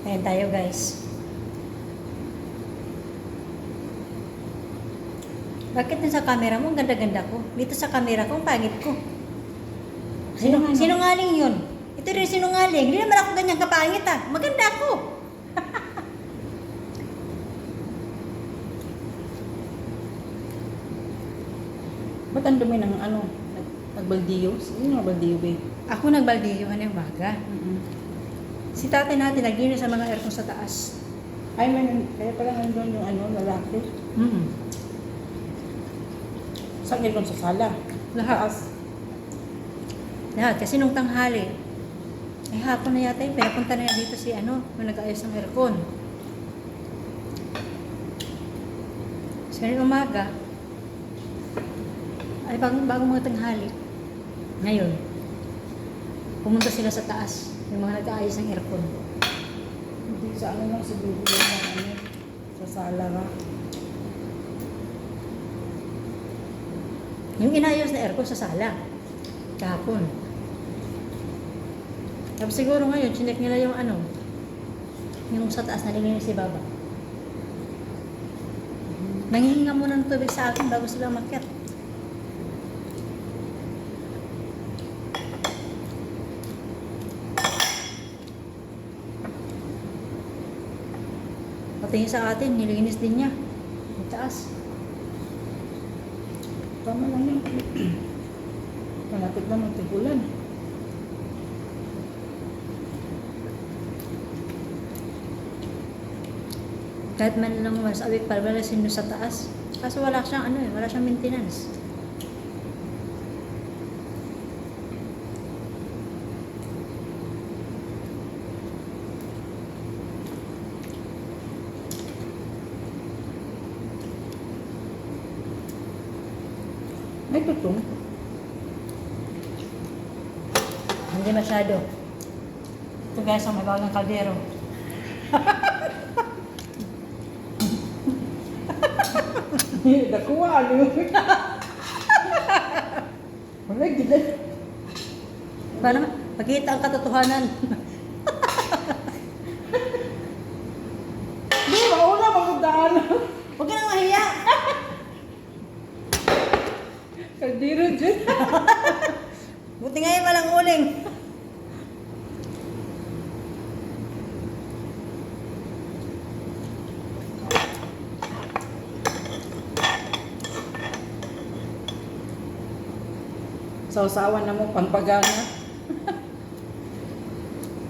Ayan tayo guys. Bakit sa camera mo, ang ganda-ganda ko? Dito sa camera ko, ang pangit ko. Sinungaling yun. Ito rin sinungaling. Hindi naman ako ganyan kapangit ah. Maganda ako. Ba't ang dumi ng ano? Nagbaldiyo? Sino nagbaldiyo ba? Ako nagbaldiyohan yung baga. Si tatay natin naglinis sa mga aircon sa taas. Ay, kaya pala nandun yung ano, lalaki. Saan yun sa sala? Lahat. Lahat. Kasi nung tanghali, ay hapon na yata yung pinapunta na yan dito si ano, nung nag-ayos ng aircon. So, ngayon umaga, ay bagong mga tanghali. Ngayon, pumunta sila sa taas, yung mga nag-aayos ng aircon. Hindi sa ano lang, sa dulo ng ano, sa sala nga. Yung inayos na aircon sa sala, kahapon. Tapos siguro ngayon, chinek nila yung ano, yung sa taas nalilinis si Baba. Nanghihinga muna ng tubig sa akin bago sila umakyat. Patingin sa atin, nilinis din niya. Yung taas. Tama lang yan. Malapit na magtigulan. Kahit man lang once a week, palabalasin doon sa taas. Kaso wala siyang ano eh, wala siyang maintenance. May tutong. Hindi masyado. Ito guys, ang may bagang kaldero. Nakuha, ano? Wala, gila. Para makita ang katotohanan. Hindi, mauna magdaan. Huwag ka nang mahiya. Kaldero dyan. Buti nga yung walang uling. Sausawan na mo, pangpagana.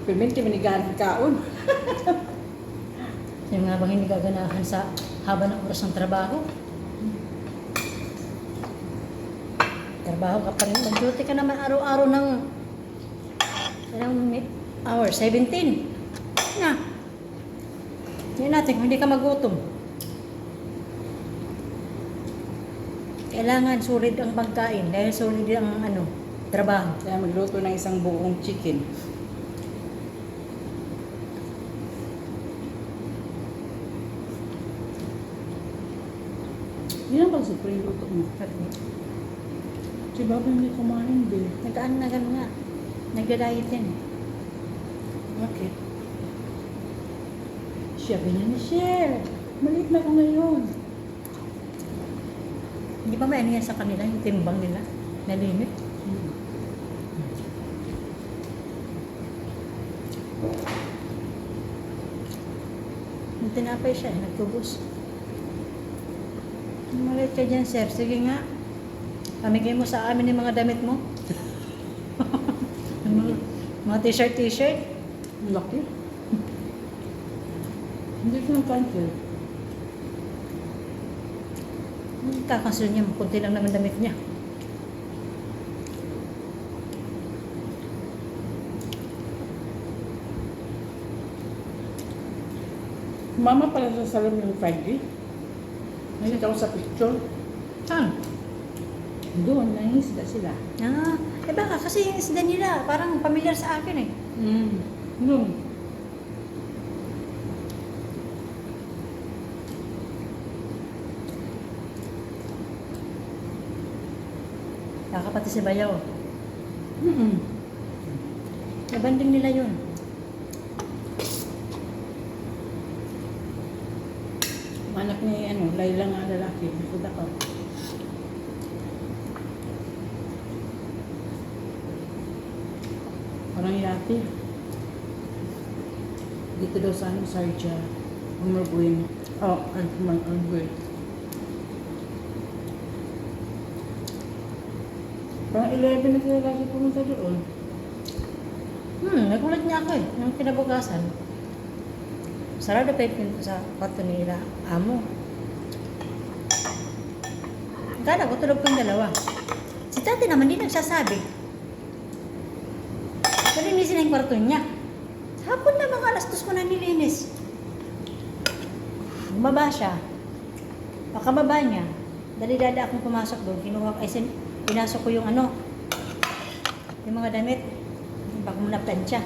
Piminti manigahan kaon. Yung nga bang hindi gaganahan sa haba ng oras ng trabaho? Trabaho ka pa rin. Mag-duty ka naman araw-araw ng ilang hour? 17. Na. Hindi natin, kung hindi ka magutom. Kailangan sulit ang pagkain dahil sulit ang ano, trabaho. Kaya magluto ng isang buong chicken. Yan ang pag-supreme luto mo. Si Baba hindi kumain din. Nag-ano na gano'n nga. Nagda-diet yan. Bakit? Siya, ganyan ni Shell. Maliit na ako ngayon. Hindi ba may ano yan sa kanila, yung timbang nila na limit? Yung tinapay siya, nagtubos. Maliit ka dyan, sir. Sige nga. Pamigay mo sa amin yung mga damit mo. Mga t-shirt. Ang laki. Hindi ko nang-cancel. Kakasul niya, kunti lang naman damit niya. Mama pala sa salon yung Friday. Nakita ko sa picture. Saan? Doon, nangisda sila. Ah, eh baka kasi yung isda nila, parang pamilyar sa akin eh. Doon. Kakapati si Bayaw. Nabanding nila yun. Babae lang ang lalaki. Likod ako. Parang yati. Dito daw sa Sarja. Umarbuin. Oh, umarbuin. Parang 11 na sila lagi pumunta doon. Nagulat niya ako eh. Nung kinabukasan. Sarado pa yung sa kwarto nila. Amo. Kala ko tulog kong dalawa. Si tati naman di nagsasabi. Kalinisin na yung kwarto niya. Hapon na mga alas 2 ko na nilinis. Bumaba siya. Pakababa niya. Dali-dali akong pumasok doon. Pinasok ko yung yung mga damit. Baka mo naplansya.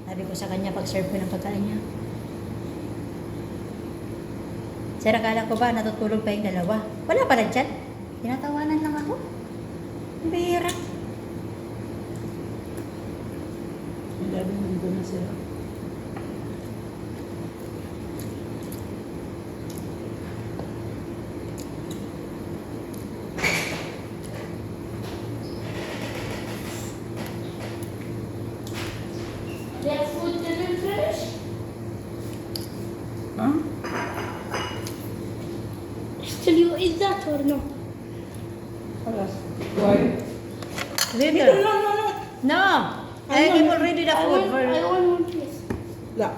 Sabi ko sa kanya, pag-serve ko ng pagkain niya. Sir, akala ko ba natutulog pa yung dalawa? Wala pala dyan. Tinatawanan lang ako. Ang bihira. Ang dami nandun na sila. That food didn't finish? Huh? Still you eat that or no? Alas. Why? Little. No. No! I give already the food. I want one piece. La.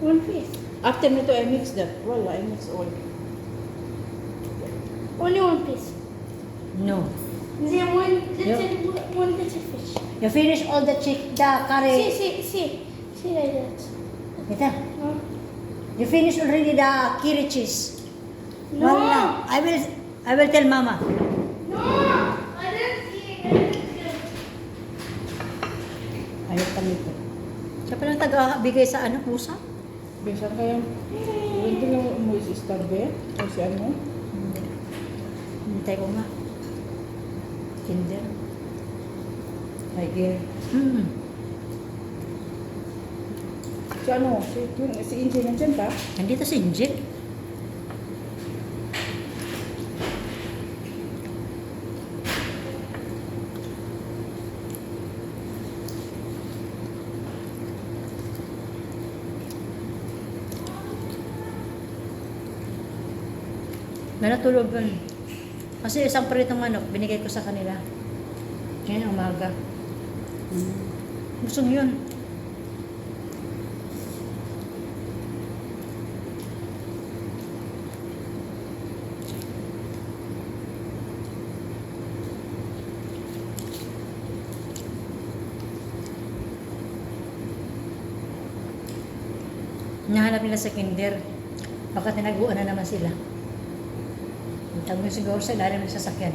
One piece. After nito, I mix that. Wala, I mix all. Only one piece. No. Then Yep. one little fish. You finish all the curry. See like that. Ito. No. You finish already the kiri cheese. No. One now. I will tell mama. No. I didn't eat. Ayaw pa nito. Siya palang taga-bigay sa pusa. Bisa kaya, hindi lang umuwi si Starbe o si ano? Hindi. Hintay ko nga. Kinder. Ay, girl. Si ano, si Inje nandiyan ba? Nandito si Injit. Natulog yun. Kasi isang pritong manok, binigay ko sa kanila. Ngayon umaga. Busog yun. Nahanap nila sa kinder. Baka tinaguan na naman sila. Tago siguro sa ilalim ng sasakyan.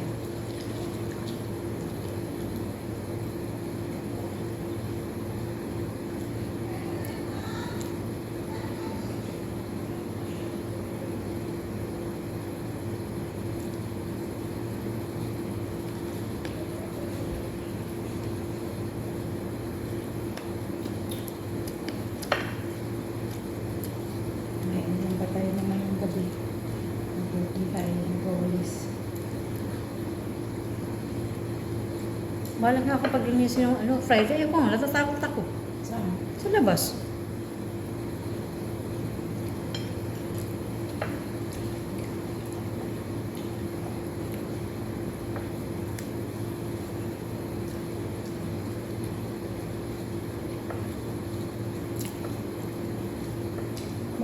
Ngayon ba tayo naman yung gabi? Nag-working tayo, nag-walis. Malang nga ako pag linisin yung Friday, ako nga, natatakot ako. Saan? Sa labas.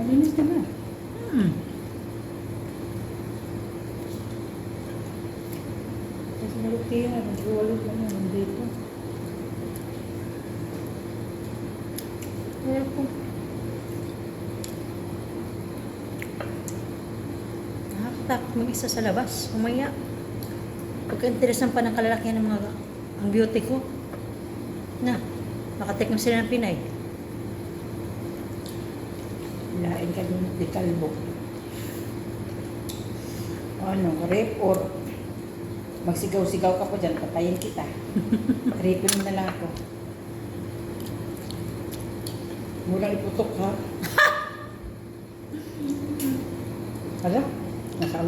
Malinis ka na. Kasi nalukihan na, nag-walis na naman dito. Kaya po. Nakakatakot mag-isa sa labas. Umaya. Pagka-interesan pa ng kalalakihan ng mga ang beauty ko. Na, makatek mo sila ng Pinay. Lain ka din di kalbo. Ano, rape or magsigaw-sigaw ka po dyan, patayin kita. Rapein mo na lang ako. Mulang iputok ha. Ala, nasa